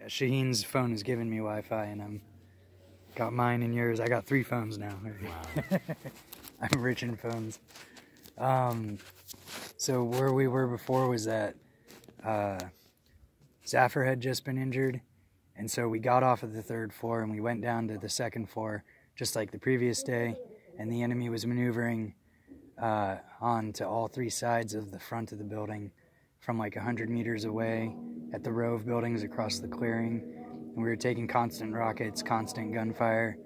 Yeah, Shaheen's phone is giving me Wi-Fi, and I'm got mine and yours. I got 3 phones now. Wow. I'm rich in phones. So where we were before was that Zafir had just been injured, and so we got off of the 3rd floor and we went down to the 2nd floor, just like the previous day, and the enemy was maneuvering onto all 3 sides of the front of the building from like 100 meters away at the row of buildings across the clearing. And we were taking constant rockets, constant gunfire,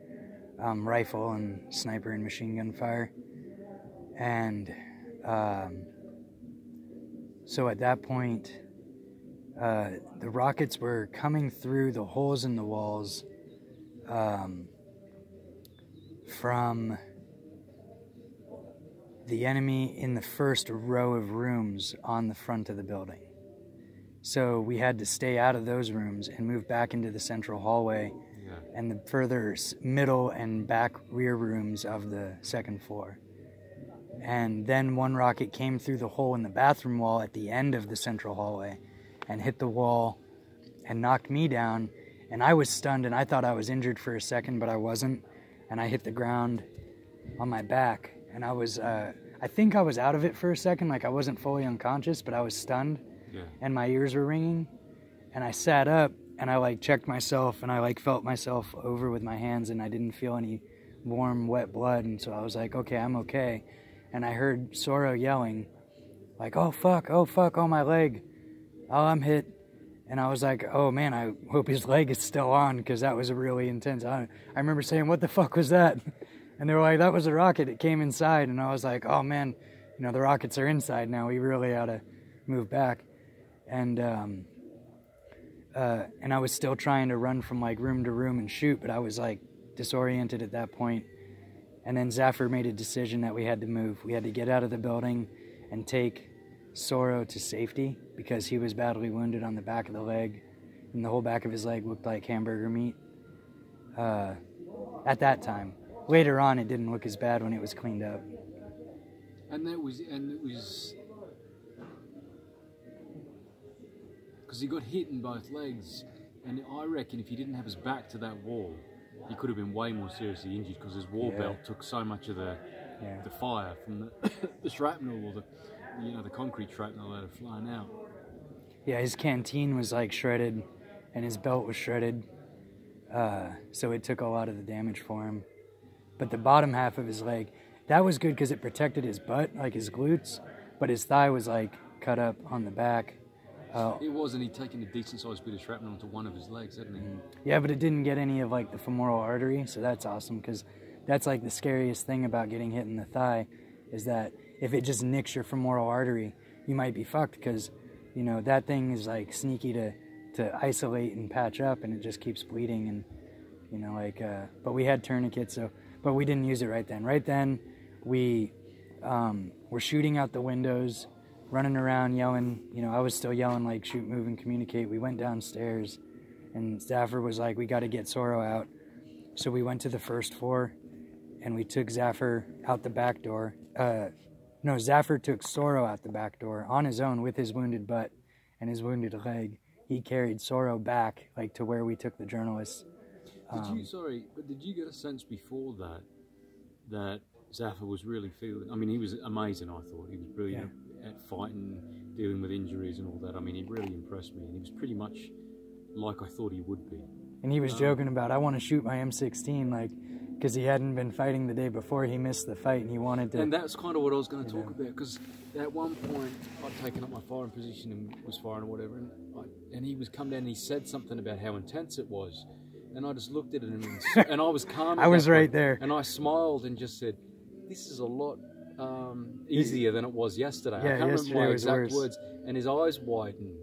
rifle and sniper and machine gun fire. And so at that point, the rockets were coming through the holes in the walls from the enemy in the first row of rooms on the front of the building. So we had to stay out of those rooms and move back into the central hallway and the further middle and back rear rooms of the 2nd floor. And then one rocket came through the hole in the bathroom wall at the end of the central hallway and hit the wall and knocked me down. And I was stunned, and I thought I was injured for a second, but I wasn't. And I hit the ground on my back. And I was, I think I was out of it for a second, like I wasn't fully unconscious, but I was stunned. Yeah. And my ears were ringing. And I sat up, and I like checked myself, and I like felt myself over with my hands, and I didn't feel any warm, wet blood. And so I was like, okay, I'm okay. And I heard Soro yelling, like, oh fuck, oh my leg. Oh, I'm hit. And I was like, oh man, I hope his leg is still on, because that was really intense. I remember saying, what the fuck was that? And they were like, that was a rocket. It came inside. And I was like, oh man, you know, the rockets are inside now. We really ought to move back. And I was still trying to run from like room to room and shoot, but I was like disoriented at that point. And then Zafir made a decision that we had to move. We had to get out of the building and take Soro to safety because he was badly wounded on the back of the leg, and the whole back of his leg looked like hamburger meat. At that time. Later on, it didn't look as bad when it was cleaned up. And it was because he got hit in both legs, and I reckon if he didn't have his back to that wall, he could have been way more seriously injured because his wall belt took so much of the fire from the shrapnel or the concrete shrapnel that had flown out. Yeah, his canteen was like shredded, and his belt was shredded, so it took a lot of the damage for him. But the bottom half of his leg, that was good because it protected his butt, like his glutes, but his thigh was like cut up on the back. It was, and he'd taken a decent-sized bit of shrapnel onto one of his legs, hadn't he? Yeah, but it didn't get any of like the femoral artery, so that's awesome, because that's like the scariest thing about getting hit in the thigh, is that if it just nicks your femoral artery, you might be fucked, because, you know, that thing is like sneaky to isolate and patch up, and it just keeps bleeding, and, you know, like, but we had tourniquets, so, but we didn't use it right then. Right then, we were shooting out the windows, running around yelling, you know, I was still yelling like shoot, move, and communicate. We went downstairs, and Zafir was like, we got to get Soro out. So we went to the 1st floor, and we took Zafir out the back door. Zafir took Soro out the back door on his own with his wounded butt and his wounded leg. He carried Soro back, like, to where we took the journalists. Did you get a sense before that Zafir was really feeling? I mean, he was amazing, I thought. He was brilliant at fighting, dealing with injuries and all that. I mean, he really impressed me, and he was pretty much like I thought he would be. And he was joking about, I want to shoot my M16, like, because he hadn't been fighting the day before. He missed the fight, and he wanted to. And that's kind of what I was going to talk about, because at one point I'd taken up my firing position and was firing or whatever, and he was come down and he said something about how intense it was, and I just looked at him and I was calm. I was right there, and I smiled and just said, "This is a lot easier than it was yesterday." Yeah, I can't yesterday remember my was exact worse. words, and his eyes widened,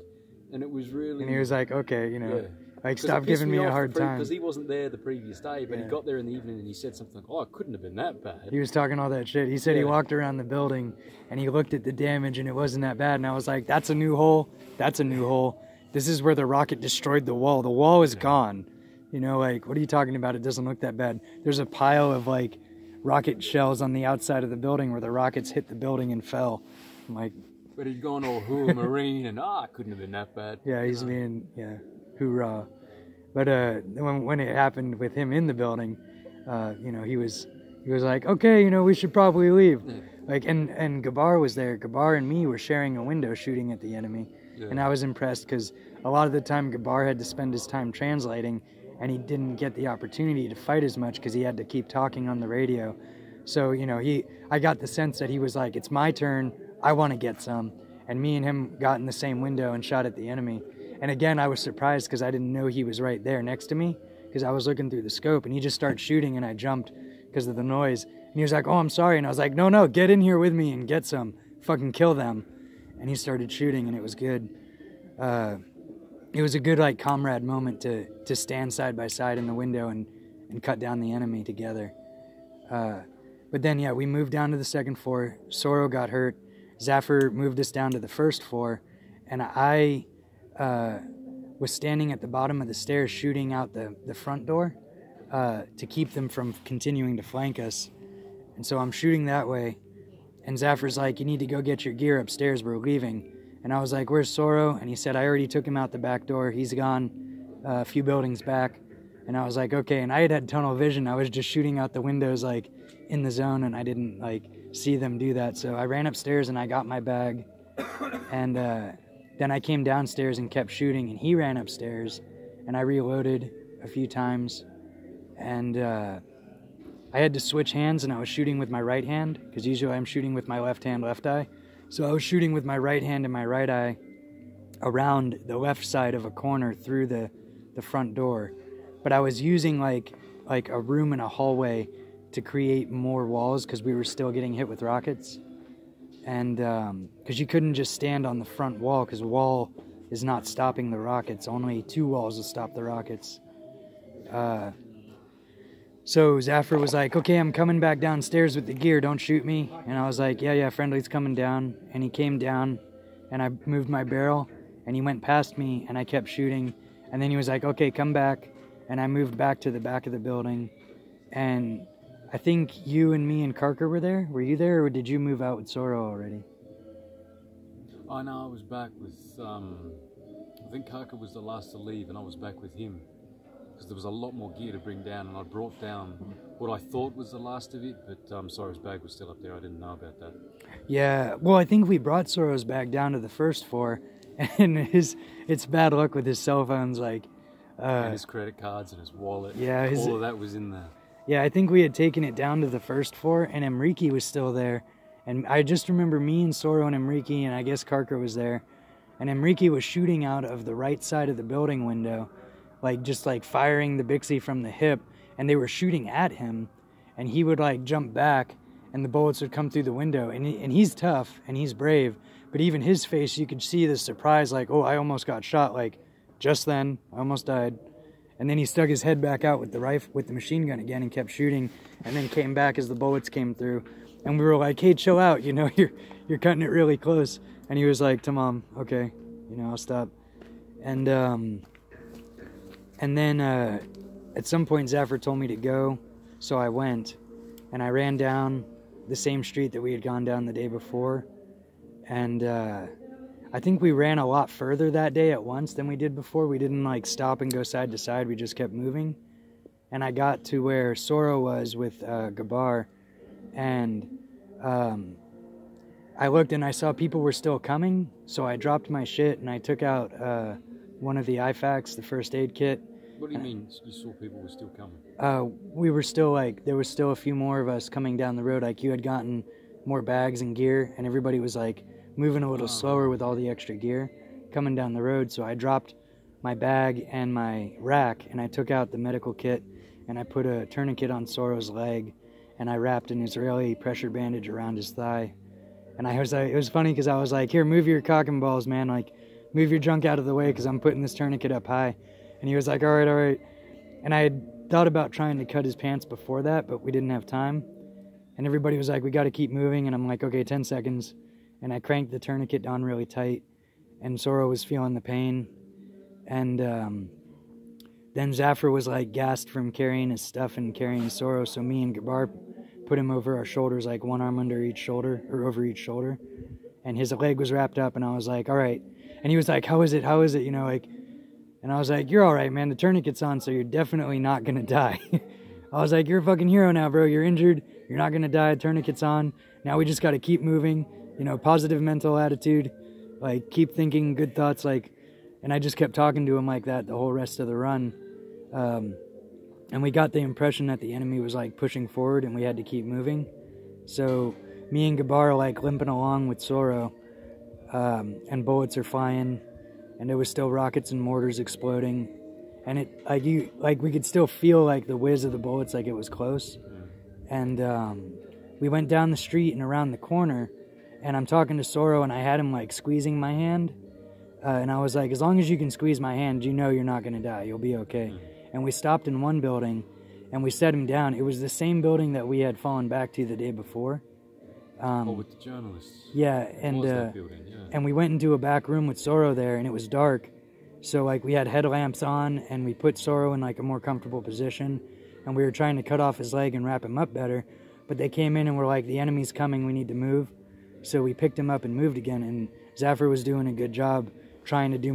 and it was really. And he was like, "Okay, you know." Like, stop giving me a hard time. Because he wasn't there the previous day, but he got there in the evening and he said something like, oh, it couldn't have been that bad. He was talking all that shit. He said he walked around the building and he looked at the damage and it wasn't that bad. And I was like, that's a new hole. That's a new hole. This is where the rocket destroyed the wall. The wall is gone. You know, like, what are you talking about? It doesn't look that bad. There's a pile of, like, rocket shells on the outside of the building where the rockets hit the building and fell. I'm like... But he'd gone all hoo Marine and, it couldn't have been that bad. Yeah, he's being, hoorah. But when it happened with him in the building, he was like, okay, we should probably leave. Yeah. Like, and Gabar was there. Gabar and me were sharing a window shooting at the enemy. Yeah. And I was impressed because a lot of the time Gabar had to spend his time translating, and he didn't get the opportunity to fight as much because he had to keep talking on the radio. So, I got the sense that he was like, it's my turn, I want to get some. And me and him got in the same window and shot at the enemy. And again, I was surprised because I didn't know he was right there next to me because I was looking through the scope, and he just started shooting, and I jumped because of the noise. And he was like, oh, I'm sorry. And I was like, no, get in here with me and get some. Fucking kill them. And he started shooting, and it was good. It was a good, like, comrade moment to stand side by side in the window and cut down the enemy together. But then, yeah, we moved down to the second floor. Soro got hurt. Zafar moved us down to the first floor. And I was standing at the bottom of the stairs shooting out the front door to keep them from continuing to flank us. And so I'm shooting that way. And Zafar's like, you need to go get your gear upstairs. We're leaving. And I was like, where's Soro? And he said, I already took him out the back door. He's gone a few buildings back. And I was like, okay. And I had tunnel vision. I was just shooting out the windows, like, in the zone, and I didn't, like, see them do that. So I ran upstairs, and I got my bag. And then I came downstairs and kept shooting, and he ran upstairs. And I reloaded a few times. And I had to switch hands, and I was shooting with my right hand, because usually I'm shooting with my left hand, left eye. So I was shooting with my right hand and my right eye around the left side of a corner through the front door. But I was using like a room in a hallway to create more walls because we were still getting hit with rockets. And because you couldn't just stand on the front wall because the wall is not stopping the rockets. Only 2 walls will stop the rockets. So Zafar was like, okay, I'm coming back downstairs with the gear, don't shoot me. And I was like, yeah, friendly's coming down. And he came down, and I moved my barrel, and he went past me, and I kept shooting. And then he was like, okay, come back. And I moved back to the back of the building. And I think you and me and Karker were there. Were you there, or did you move out with Soro already? Oh, no, I was back with, I think Karker was the last to leave, and I was back with him. Because there was a lot more gear to bring down, and I brought down what I thought was the last of it, but Soro's bag was still up there. I didn't know about that. Yeah, well, I think we brought Soro's bag down to the first floor, and it's bad luck with his cell phones, like... and his credit cards and his wallet. Yeah, all of that was in there. Yeah, I think we had taken it down to the first floor, and Emriki was still there. And I just remember me and Soro and Emriki, and I guess Karker was there. And Emriki was shooting out of the right side of the building window, just firing the Bixie from the hip, and they were shooting at him, and he would jump back, and the bullets would come through the window, and he's tough, and he's brave, but even his face, you could see the surprise, oh, I almost got shot, just then, I almost died, and then he stuck his head back out with the machine gun again, and kept shooting, and then came back as the bullets came through, and we were like, hey, chill out, you're cutting it really close, and he was like, Tamam, okay, I'll stop, and then at some point Zafar told me to go, so I went, and I ran down the same street that we had gone down the day before, and I think we ran a lot further that day at once than we did before. We didn't stop and go side to side, we just kept moving, and I got to where Soro was with Gabar, and I looked and I saw people were still coming, so I dropped my shit and I took out one of the IFAKs, the first aid kit. What do you mean you saw people were still coming? We were still there was still a few more of us coming down the road. You had gotten more bags and gear, and everybody was moving a little slower with all the extra gear coming down the road. So I dropped my bag and my rack, and I took out the medical kit, and I put a tourniquet on Soro's leg, and I wrapped an Israeli pressure bandage around his thigh. And it was funny because I was like, here, move your cock and balls, man. Move your junk out of the way because I'm putting this tourniquet up high. And he was like, all right. And I had thought about trying to cut his pants before that, but we didn't have time. And everybody was like, we got to keep moving. And I'm like, okay, 10 seconds. And I cranked the tourniquet down really tight. And Soro was feeling the pain. And then Zafar was gassed from carrying his stuff and carrying Soro. So me and Gabar put him over our shoulders, one arm under each shoulder, or over each shoulder. And his leg was wrapped up. And I was like, all right. And he was like, how is it? And I was like, you're all right, man. The tourniquet's on, so you're definitely not going to die. I was like, you're a fucking hero now, bro. You're injured. You're not going to die. Tourniquet's on. Now we just got to keep moving. You know, positive mental attitude. Like, keep thinking good thoughts. Like, and I just kept talking to him like that the whole rest of the run. And we got the impression that the enemy was, like, pushing forward and we had to keep moving. So me and Gabar are, like, limping along with Soro. And bullets are flying. And there was still rockets and mortars exploding, and we could still feel like the whiz of the bullets, like it was close. And we went down the street and around the corner, and I'm talking to Soro, and I had him like squeezing my hand, and I was like, as long as you can squeeze my hand, you know you're not gonna die, you'll be okay. And we stopped in one building, and we set him down. It was the same building that we had fallen back to the day before. With the journalists. Yeah, and we went into a back room with Soro there, and it was dark. So, like, we had headlamps on, and we put Soro in, like, a more comfortable position. And we were trying to cut off his leg and wrap him up better. But they came in and were like, the enemy's coming, we need to move. So we picked him up and moved again. And Zafar was doing a good job trying to do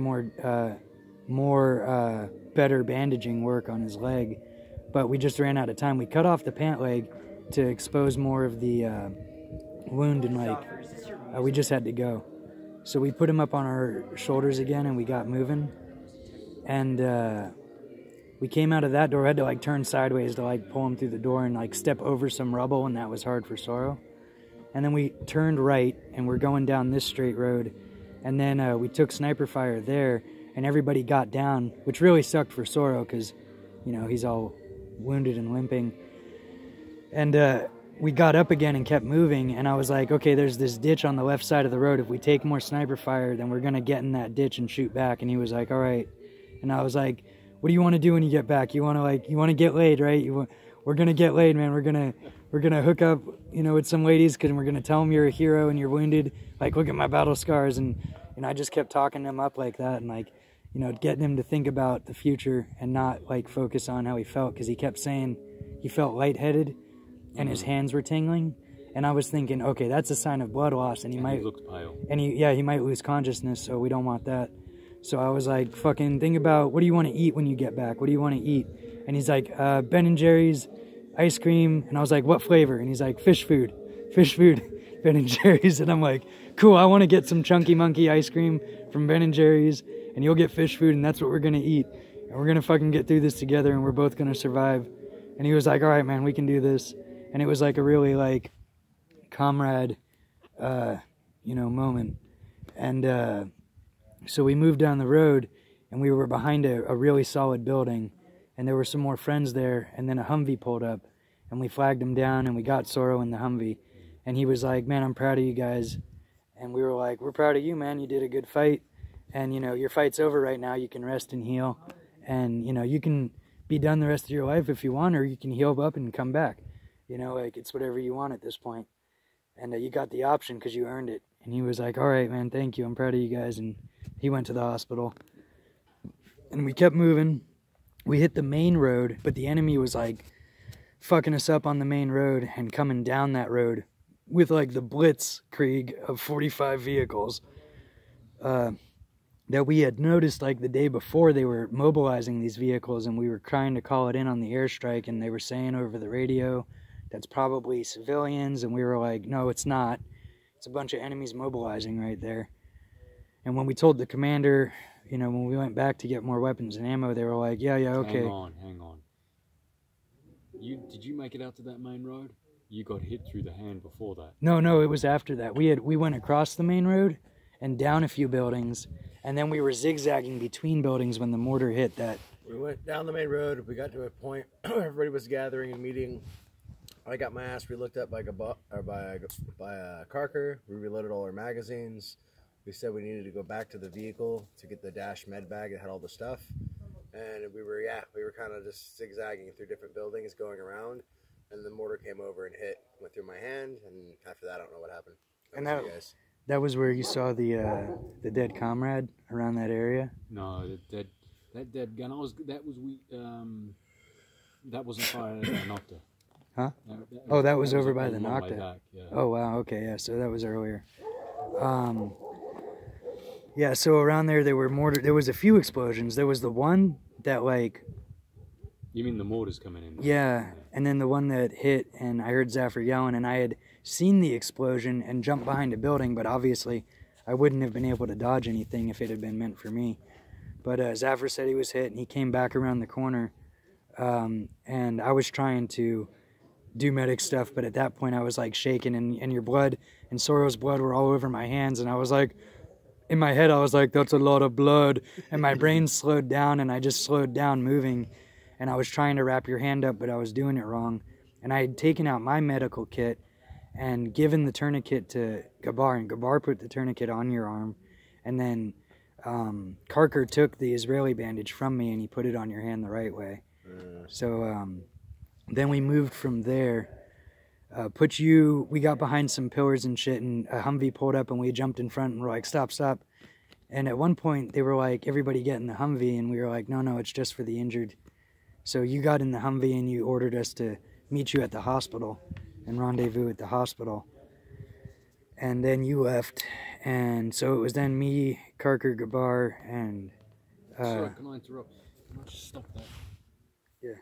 better bandaging work on his leg. But we just ran out of time. We cut off the pant leg to expose more of the wound, and we just had to go. So we put him up on our shoulders again, and we got moving. And we came out of that door, had to like turn sideways to like pull him through the door and like step over some rubble, and that was hard for Soro. And then we turned right, and we're going down this straight road. And then we took sniper fire there, and everybody got down, which really sucked for Soro because, you know, he's all wounded and limping. And we got up again and kept moving, and I was like, okay, there's this ditch on the left side of the road. If we take more sniper fire, then we're going to get in that ditch and shoot back. And he was like, all right. And I was like, what do you want to do when you get back? You want to get laid, right? We're going to get laid, man. We're going to hook up, you know, with some ladies, because we're going to tell them you're a hero and you're wounded. Like, look at my battle scars. And I just kept talking him up like that, and like, you know, getting him to think about the future and not like focus on how he felt, because he kept saying he felt lightheaded and his hands were tingling, and I was thinking, okay, that's a sign of blood loss, and he looked pale, and he might lose consciousness, so we don't want that. So I was like, fucking think about, what do you want to eat when you get back? What do you want to eat? And he's like, Ben & Jerry's ice cream. And I was like, what flavor? And he's like, fish food, Ben & Jerry's. And I'm like, cool, I want to get some Chunky Monkey ice cream from Ben & Jerry's, and you'll get fish food, and that's what we're going to eat. And we're going to fucking get through this together, and we're both going to survive. And he was like, all right, man, we can do this. And it was like a really like comrade, moment. And so we moved down the road, and we were behind a really solid building, and there were some more friends there. And then a Humvee pulled up, and we flagged him down, and we got Soro in the Humvee. And he was like, man, I'm proud of you guys. And we were like, we're proud of you, man. You did a good fight. And, you know, your fight's over right now. You can rest and heal. And, you know, you can be done the rest of your life if you want, or you can heal up and come back. You know, like, it's whatever you want at this point. And you got the option because you earned it. And he was like, all right, man, thank you. I'm proud of you guys. And he went to the hospital. And we kept moving. We hit the main road, but the enemy was, like, fucking us up on the main road and coming down that road with, like, the blitzkrieg of 45 vehicles that we had noticed, like, the day before. They were mobilizing these vehicles, and we were trying to call it in on the airstrike, and they were saying over the radio, that's probably civilians. And we were like, no, it's not. It's a bunch of enemies mobilizing right there. And when we told the commander, you know, when we went back to get more weapons and ammo, they were like, yeah, okay. Hang on. Did you make it out to that main road? You got hit through the hand before that. No, it was after that. We went across the main road and down a few buildings, and then we were zigzagging between buildings when the mortar hit that. We went down the main road. We got to a point where everybody was gathering and meeting. I got my ass relooked up by a Carker. We reloaded all our magazines. We said we needed to go back to the vehicle to get the dash med bag that had all the stuff. And we were kind of just zigzagging through different buildings, going around. And the mortar came over and went through my hand. And after that, I don't know what happened. That was where you saw the dead comrade around that area? No, that dead gun. That wasn't fired at Nocta. Huh? That was over by the Nocta. Yeah. Oh wow, okay, yeah. So that was earlier. Yeah, so around there were mortar. There was a few explosions. There was the one that like. You mean the mortars coming in? Yeah, and then the one that hit, and I heard Zaffer yelling, and I had seen the explosion and jumped behind a building, but obviously I wouldn't have been able to dodge anything if it had been meant for me. But Zaffer said he was hit, and he came back around the corner, and I was trying to do medic stuff, but at that point I was like shaking, and your blood and Sorrow's blood were all over my hands, and I was like, in my head I was like, that's a lot of blood, and my brain slowed down, and I just slowed down moving, and I was trying to wrap your hand up, but I was doing it wrong, and I had taken out my medical kit and given the tourniquet to Gabar, and Gabar put the tourniquet on your arm, and then Karker took the Israeli bandage from me and he put it on your hand the right way. So then we moved from there. We got behind some pillars and shit, and a Humvee pulled up and we jumped in front and we're like, stop. And at one point they were like, everybody get in the Humvee, and we were like, no, it's just for the injured. So you got in the Humvee and you ordered us to meet you at the hospital and rendezvous at the hospital. And then you left, and so it was then me, Karker, Gabar, and... Sorry, can I interrupt? Can I just stop that? Yeah.